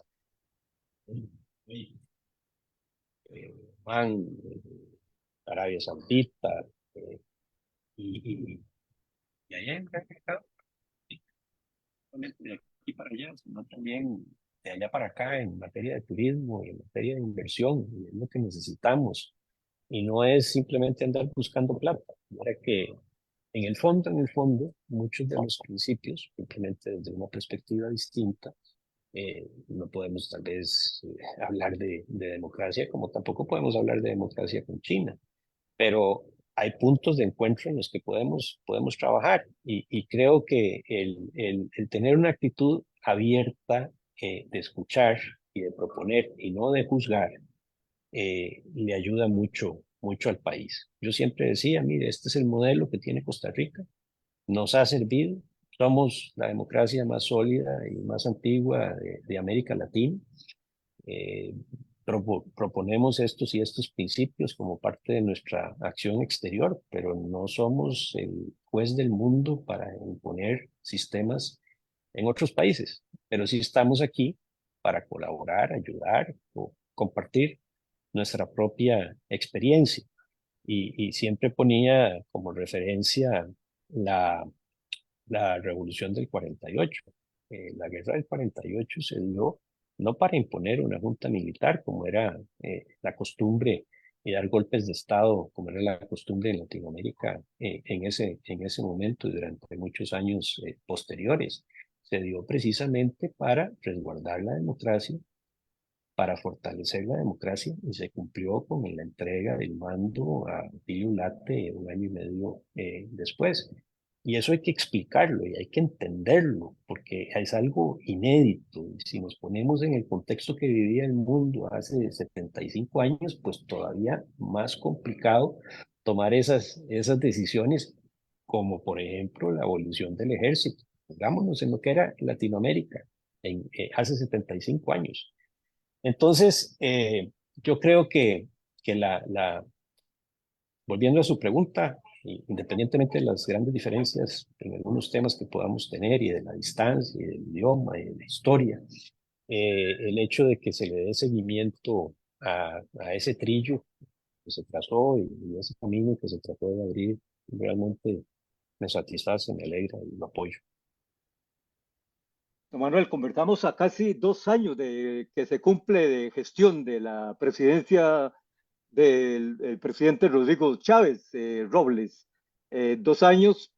Oman, Arabia Saudita, y, y, y allá en el mercado, no solamente de aquí para allá, sino también de allá para acá en materia de turismo y en materia de inversión, y es lo que necesitamos. Y no es simplemente andar buscando plata, era que en el fondo, muchos de los principios, simplemente desde una perspectiva distinta, no podemos tal vez hablar de democracia, como tampoco podemos hablar de democracia con China, pero hay puntos de encuentro en los que podemos trabajar y creo que el tener una actitud abierta de escuchar y de proponer y no de juzgar, le ayuda mucho, mucho al país. Yo siempre decía, mire, este es el modelo que tiene Costa Rica, nos ha servido, somos la democracia más sólida y más antigua de América Latina. Eh, Proponemos estos y estos principios como parte de nuestra acción exterior, pero no somos el juez del mundo para imponer sistemas en otros países, pero sí estamos aquí para colaborar, ayudar o compartir nuestra propia experiencia. Y siempre ponía como referencia la, la revolución del 48. La guerra del 48 se dio no para imponer una junta militar, como era la costumbre, y dar golpes de Estado, como era la costumbre en Latinoamérica en ese momento y durante muchos años posteriores. Se dio precisamente para resguardar la democracia, para fortalecer la democracia, y se cumplió con la entrega del mando a Pío Late un año y medio después. Y eso hay que explicarlo y hay que entenderlo, porque es algo inédito. Y si nos ponemos en el contexto que vivía el mundo hace 75 años, pues todavía más complicado tomar esas decisiones, como por ejemplo la abolición del ejército. Pongámonos en lo que era Latinoamérica hace 75 años. Entonces, yo creo que volviendo a su pregunta, independientemente de las grandes diferencias en algunos temas que podamos tener y de la distancia y del idioma y de la historia, el hecho de que se le dé seguimiento a ese trillo que se trazó y ese camino que se trató de abrir, realmente me satisface, me alegra y lo apoyo. Don Manuel, conversamos a casi 2 años de que se cumple de gestión de la presidencia del presidente Rodrigo Chávez Robles. 2 años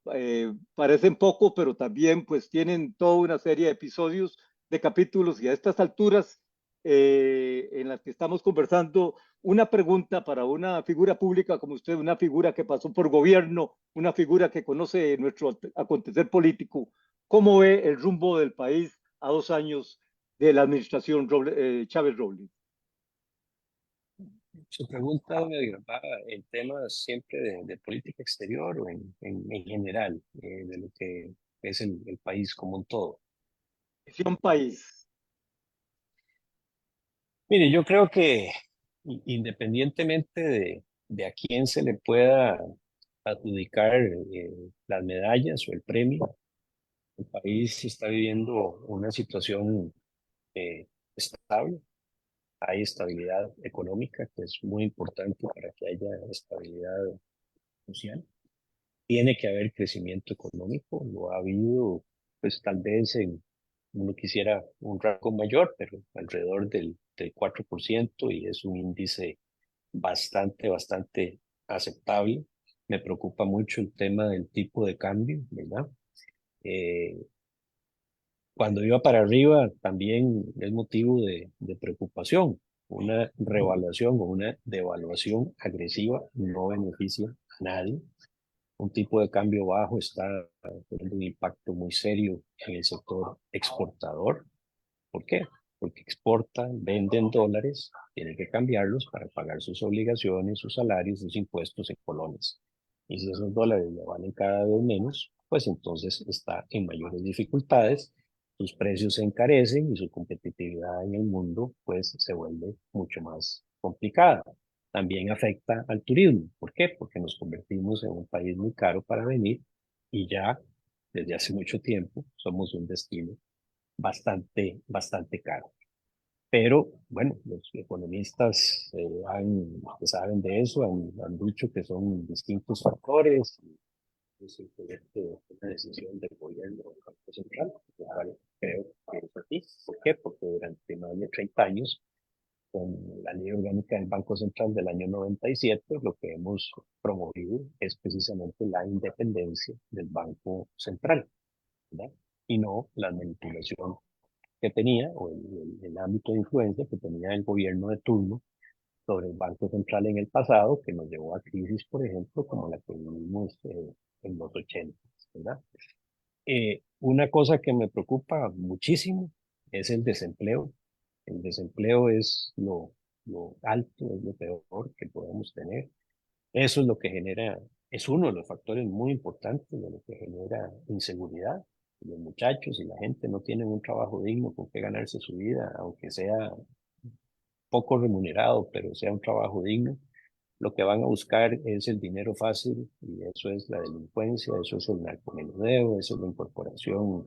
parecen poco, pero también pues tienen toda una serie de episodios, de capítulos, y a estas alturas en las que estamos conversando, una pregunta para una figura pública como usted, una figura que pasó por gobierno, una figura que conoce nuestro acontecer político. ¿Cómo ve el rumbo del país a 2 años de la administración Chávez Robles? Su pregunta, don Edgar, va en temas siempre de política exterior o en general, de lo que es el país como un todo. Visión país. Mire, yo creo que independientemente de a quién se le pueda adjudicar las medallas o el premio, el país está viviendo una situación estable. Hay estabilidad económica, que es muy importante para que haya estabilidad social. Tiene que haber crecimiento económico, lo ha habido, pues tal vez uno quisiera un rango mayor, pero alrededor del 4%, y es un índice bastante aceptable. Me preocupa mucho el tema del tipo de cambio, ¿verdad? Eh, Cuando iba para arriba también es motivo de preocupación. Una revaluación o una devaluación agresiva no beneficia a nadie. Un tipo de cambio bajo está teniendo un impacto muy serio en el sector exportador. ¿Por qué? Porque exportan, venden dólares, tienen que cambiarlos para pagar sus obligaciones, sus salarios, sus impuestos en colones. Y si esos dólares le valen cada vez menos, pues entonces está en mayores dificultades sus precios se encarecen y su competitividad en el mundo pues se vuelve mucho más complicada. También afecta al turismo. ¿Por qué? Porque nos convertimos en un país muy caro para venir y ya desde hace mucho tiempo somos un destino bastante caro. Pero bueno, los economistas que saben de eso han dicho que son distintos factores. Es simplemente una decisión del gobierno del Banco Central, lo cual creo que es así. ¿Por qué? Porque durante más de 30 años, con la ley orgánica del Banco Central del año 97, lo que hemos promovido es precisamente la independencia del Banco Central, ¿verdad? Y no la manipulación que tenía, o el ámbito de influencia que tenía el gobierno de turno sobre el Banco Central en el pasado, que nos llevó a crisis, por ejemplo, como la que vivimos en los 80, ¿verdad? Una cosa que me preocupa muchísimo es el desempleo. El desempleo es lo alto, es lo peor que podemos tener. Eso es lo que genera, es uno de los factores muy importantes de lo que genera inseguridad. Los muchachos y la gente no tienen un trabajo digno con que ganarse su vida, aunque sea poco remunerado, pero sea un trabajo digno. Lo que van a buscar es el dinero fácil y eso es la delincuencia, eso es el narcomenudeo, eso es la incorporación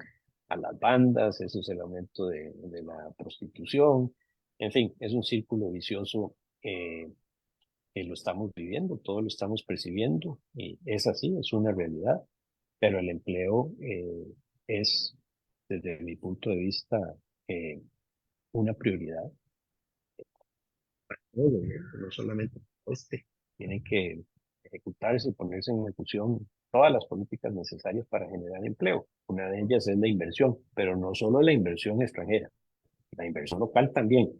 a las bandas, eso es el aumento de la prostitución. En fin, es un círculo vicioso que lo estamos viviendo, todos lo estamos percibiendo y es así, es una realidad, pero el empleo es, desde mi punto de vista, eh, una prioridad. Todo el gobierno, no solamente este, tiene que ejecutarse y ponerse en ejecución todas las políticas necesarias para generar empleo. Una de ellas es la inversión, pero no solo la inversión extranjera, la inversión local también,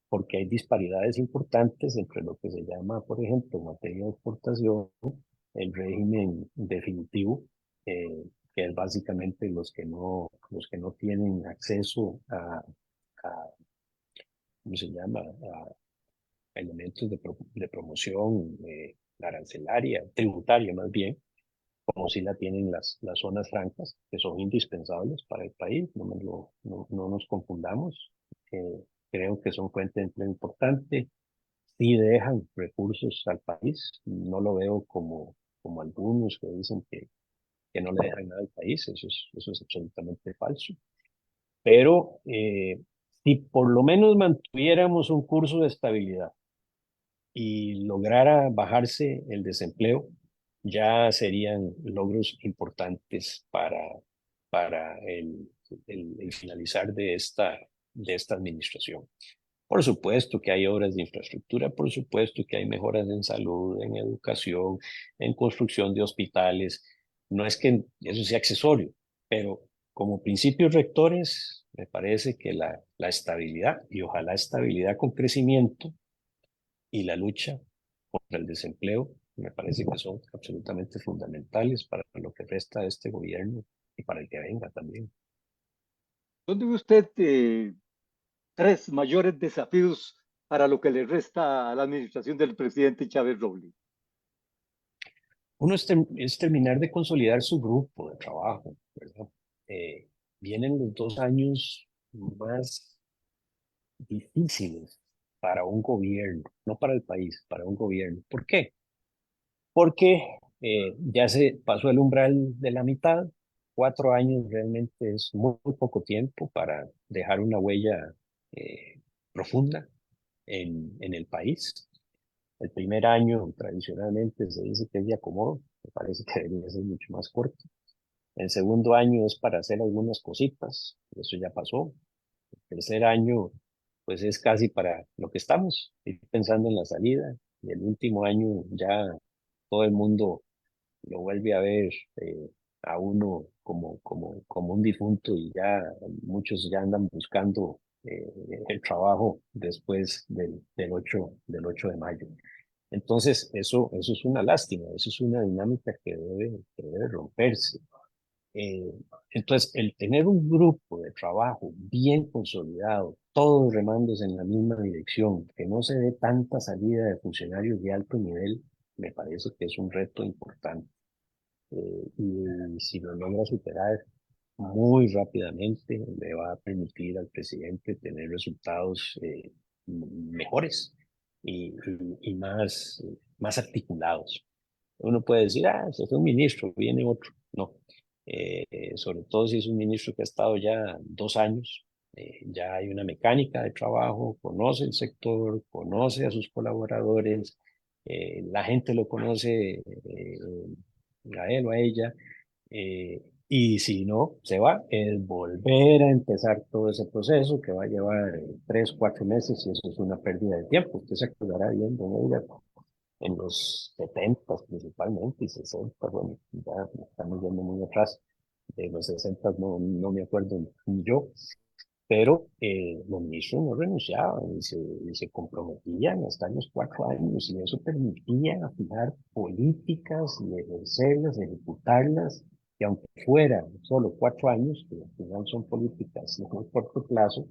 porque hay disparidades importantes entre lo que se llama, por ejemplo, en materia de exportación, el régimen definitivo, que es básicamente los que no tienen acceso a ¿cómo se llama? Elementos de promoción arancelaria, tributaria más bien, como si la tienen las zonas francas, que son indispensables para el país, no nos confundamos. Creo que son fuente de empleo importante, sí dejan recursos al país, no lo veo como algunos que dicen que no le dejan nada al país, eso es absolutamente falso, pero si por lo menos mantuviéramos un curso de estabilidad, y lograra bajarse el desempleo, ya serían logros importantes para el finalizar de esta administración. Por supuesto que hay obras de infraestructura, por supuesto que hay mejoras en salud, en educación, en construcción de hospitales. No es que eso sea accesorio, pero como principios rectores, me parece que la estabilidad, y ojalá estabilidad con crecimiento, y la lucha contra el desempleo me parece que son absolutamente fundamentales para lo que resta de este gobierno y para el que venga también. ¿Dónde ve usted tres mayores desafíos para lo que le resta a la administración del presidente Chávez Robles? Uno es terminar de consolidar su grupo de trabajo, ¿verdad? Eh, Vienen los 2 años más difíciles para un gobierno, no para el país, para un gobierno. ¿Por qué? Porque ya se pasó el umbral de la mitad. 4 años realmente es muy poco tiempo para dejar una huella eh, profunda en el país. El primer año tradicionalmente se dice que es de acomodo, me parece que debería ser mucho más corto. El segundo año es para hacer algunas cositas, eso ya pasó. El tercer año pues es casi para lo que estamos, ir pensando en la salida. Y el último año ya todo el mundo lo vuelve a ver a uno como un difunto y ya muchos ya andan buscando el trabajo después del 8 de mayo. Entonces, eso es una lástima, eso es una dinámica que debe romperse. Eh, entonces, el tener un grupo de trabajo bien consolidado, todos remandos en la misma dirección, que no se dé tanta salida de funcionarios de alto nivel, me parece que es un reto importante. Y si lo logra superar, muy rápidamente le va a permitir al presidente tener resultados mejores y más articulados. Uno puede decir, se fue un ministro, viene otro. No, sobre todo si es un ministro que ha estado ya 2 años, ya hay una mecánica de trabajo, conoce el sector, conoce a sus colaboradores, la gente lo conoce a él o a ella, y si no, se va, es volver a empezar todo ese proceso que va a llevar 3, 4 meses y eso es una pérdida de tiempo. Usted se acordará bien, don Edgar, en los 70 principalmente y 60, bueno, ya estamos yendo muy atrás, de los 60 no me acuerdo ni yo, pero los ministros no renunciaban y se comprometían hasta los 4 años y eso permitía fijar políticas y ejercerlas, ejecutarlas, que aunque fueran solo 4 años, que al final son políticas de muy corto plazo,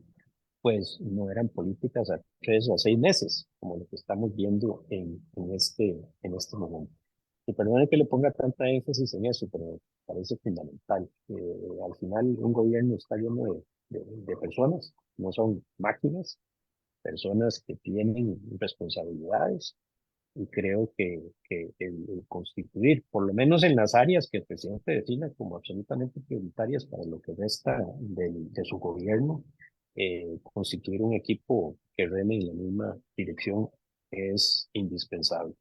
pues no eran políticas a 3 o a 6 meses, como lo que estamos viendo en este momento. Y perdone que le ponga tanta énfasis en eso, pero me parece fundamental. Al final, un gobierno está lleno de personas, no son máquinas, personas que tienen responsabilidades, y creo que el constituir, por lo menos en las áreas que el presidente defina como absolutamente prioritarias para lo que resta de su gobierno, constituir un equipo que reme en la misma dirección es indispensable.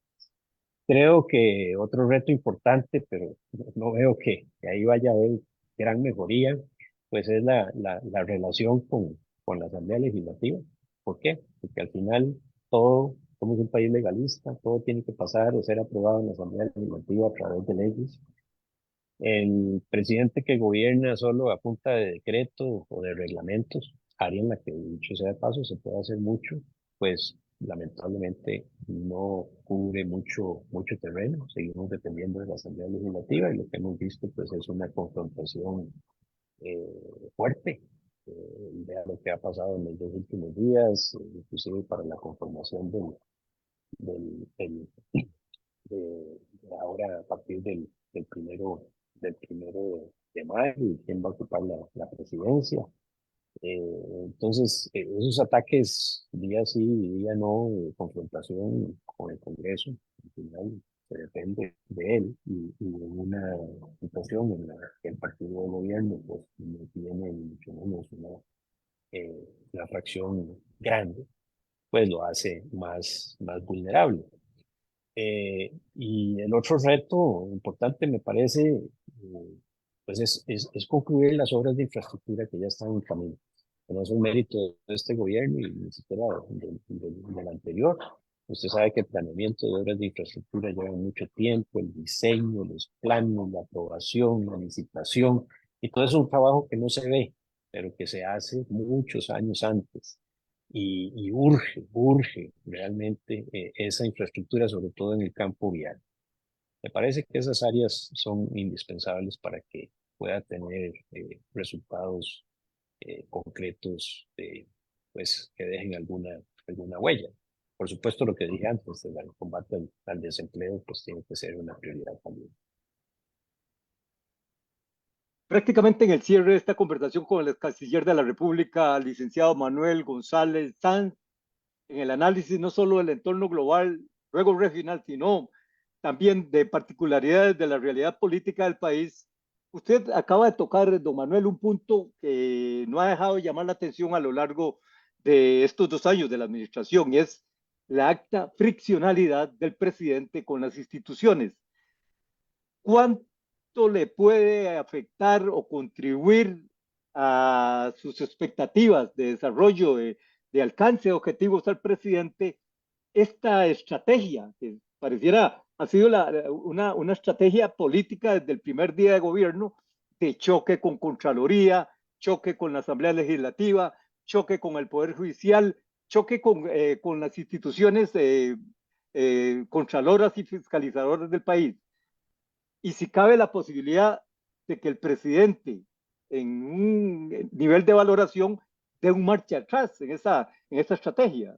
Creo que otro reto importante, pero no veo que ahí vaya a haber gran mejoría, pues es la relación con la Asamblea Legislativa. ¿Por qué? Porque al final todo, somos un país legalista, todo tiene que pasar o ser aprobado en la Asamblea Legislativa a través de leyes. El presidente que gobierna solo a punta de decreto o de reglamentos, área en la que, dicho sea de paso, se puede hacer mucho, pues lamentablemente no cubre mucho terreno. Seguimos dependiendo de la Asamblea Legislativa y lo que hemos visto pues es una confrontación eh, fuerte. Vea lo que ha pasado en los 2 últimos días, inclusive para la conformación del, de ahora a partir del primero de mayo y quién va a ocupar la presidencia. Entonces, esos ataques día sí y día no, confrontación con el Congreso, al final se depende de él y en una situación en la que el partido de gobierno pues no tiene ni mucho menos una fracción grande, pues lo hace más vulnerable. Y el otro reto importante me parece, pues es concluir las obras de infraestructura que ya están en camino. Que no es un mérito de este gobierno y ni siquiera del anterior. Usted sabe que el planeamiento de obras de infraestructura lleva mucho tiempo, el diseño, los planos, la aprobación, la licitación, y todo eso es un trabajo que no se ve, pero que se hace muchos años antes y urge realmente esa infraestructura, sobre todo en el campo vial. Me parece que esas áreas son indispensables para que pueda tener resultados concretos, pues que dejen alguna huella. Por supuesto, lo que dije antes, el combate al desempleo, pues tiene que ser una prioridad también. Prácticamente en el cierre de esta conversación con el canciller de la República, licenciado Manuel González Sanz, en el análisis no solo del entorno global, luego regional, sino también de particularidades de la realidad política del país. Usted acaba de tocar, don Manuel, un punto que no ha dejado de llamar la atención a lo largo de estos 2 años de la administración, y es la alta friccionalidad del presidente con las instituciones. ¿Cuánto le puede afectar o contribuir a sus expectativas de desarrollo, de alcance de objetivos al presidente esta estrategia que pareciera ha sido una estrategia política desde el primer día de gobierno, de choque con Contraloría, choque con la Asamblea Legislativa, choque con el Poder Judicial, choque con las instituciones contraloras y fiscalizadoras del país? Y si cabe la posibilidad de que el presidente, en un nivel de valoración, dé un marcha atrás en esa estrategia.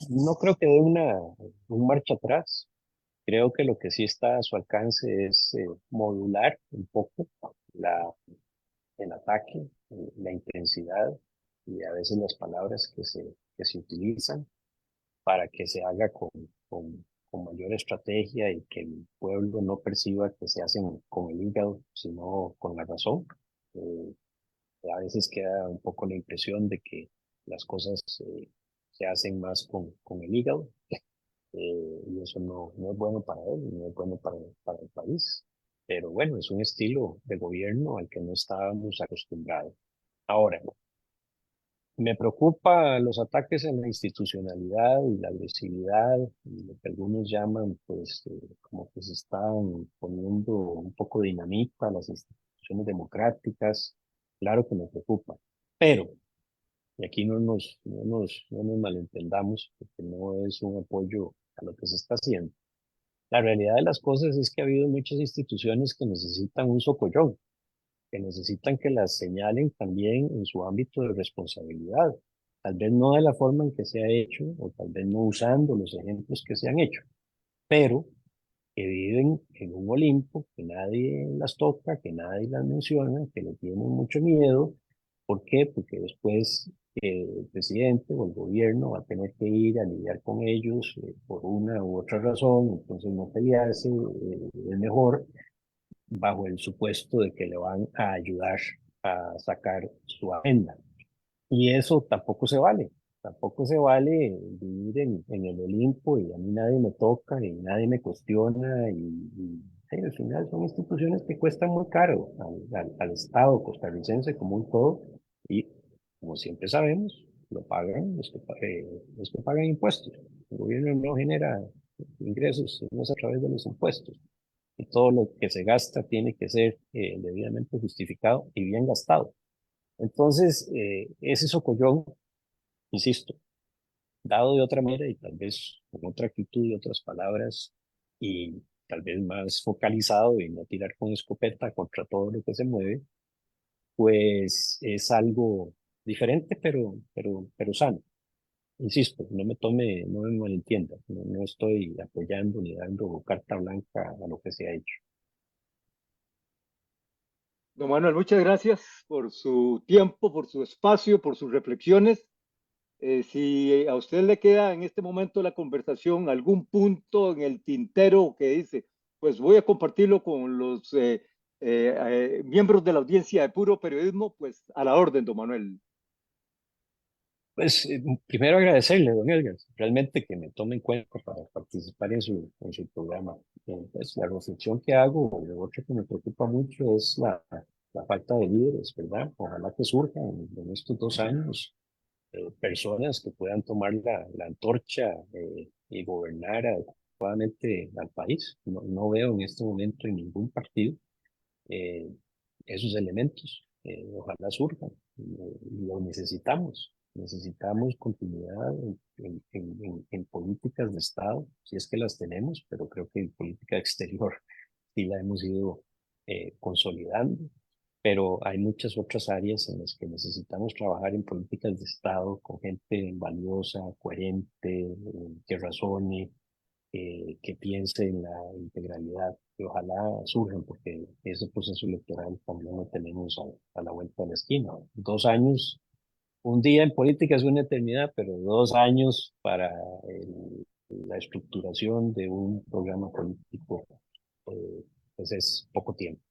No creo que dé un marcha atrás. Creo que lo que sí está a su alcance es modular un poco la, el ataque, la intensidad y a veces las palabras que se utilizan para que se haga con mayor estrategia y que el pueblo no perciba que se hacen con el hígado, sino con la razón. Eh, a veces queda un poco la impresión de que las cosas se hacen más con el hígado, y eso no es bueno para él, no es bueno para el país. Pero bueno, es un estilo de gobierno al que no estábamos acostumbrados. Ahora, me preocupa los ataques en la institucionalidad y la agresividad, y lo que algunos llaman, pues, como que se están poniendo un poco dinamita a las instituciones democráticas. Claro que me preocupa, pero, y aquí no nos malentendamos, porque no es un apoyo a lo que se está haciendo. La realidad de las cosas es que ha habido muchas instituciones que necesitan un socollón, que necesitan que las señalen también en su ámbito de responsabilidad. Tal vez no de la forma en que se ha hecho, o tal vez no usando los ejemplos que se han hecho, pero que viven en un Olimpo, que nadie las toca, que nadie las menciona, que le tienen mucho miedo. ¿Por qué? Porque después el presidente o el gobierno va a tener que ir a lidiar con ellos por una u otra razón, entonces no pelearse, es mejor bajo el supuesto de que le van a ayudar a sacar su agenda. Y eso tampoco se vale vivir en el Olimpo y a mí nadie me toca y nadie me cuestiona sí, al final son instituciones que cuestan muy caro al Estado costarricense como un todo y como siempre sabemos, lo pagan los que pagan impuestos. El gobierno no genera ingresos, no es a través de los impuestos y todo lo que se gasta tiene que ser debidamente justificado y bien gastado. Entonces, ese socollón, insisto, dado de otra manera y tal vez con otra actitud y otras palabras y tal vez más focalizado y no tirar con escopeta contra todo lo que se mueve, pues es algo diferente, pero sano. Insisto, no me malentienda, no estoy apoyando ni dando carta blanca a lo que se ha hecho. Don Manuel, muchas gracias por su tiempo, por su espacio, por sus reflexiones. Si a usted le queda en este momento de la conversación algún punto en el tintero que dice, pues voy a compartirlo con los miembros de la audiencia de Puro Periodismo, pues a la orden, don Manuel. Pues primero agradecerle, don Edgar, realmente que me tome en cuenta para participar en su programa. Pues la reflexión que hago, lo otro que me preocupa mucho es la falta de líderes, ¿verdad? Ojalá que surjan en estos 2 años personas que puedan tomar la antorcha y gobernar adecuadamente al país. No veo en este momento en ningún partido eh, esos elementos. Ojalá surjan. Lo necesitamos. Necesitamos continuidad en políticas de Estado, si es que las tenemos, pero creo que en política exterior sí la hemos ido consolidando. Pero hay muchas otras áreas en las que necesitamos trabajar en políticas de Estado con gente valiosa, coherente, que razone, que piense en la integralidad, que ojalá surjan, porque ese proceso electoral también lo tenemos a la vuelta de la esquina. 2 años, un día en política es una eternidad, pero 2 años para la estructuración de un programa político, pues es poco tiempo.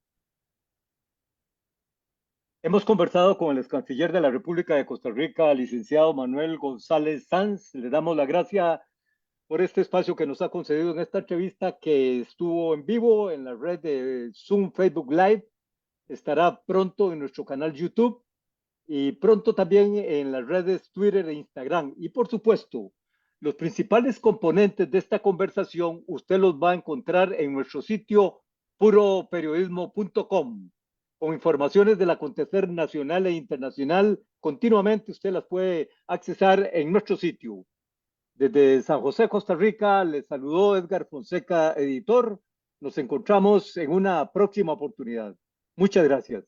Hemos conversado con el ex canciller de la República de Costa Rica, licenciado Manuel González Sanz. Le damos la gracia por este espacio que nos ha concedido en esta entrevista que estuvo en vivo en la red de Zoom Facebook Live. Estará pronto en nuestro canal YouTube y pronto también en las redes Twitter e Instagram. Y por supuesto, los principales componentes de esta conversación usted los va a encontrar en nuestro sitio puroperiodismo.com con informaciones del acontecer nacional e internacional. Continuamente usted las puede accesar en nuestro sitio. Desde San José, Costa Rica, les saludó Edgar Fonseca, editor. Nos encontramos en una próxima oportunidad. Muchas gracias.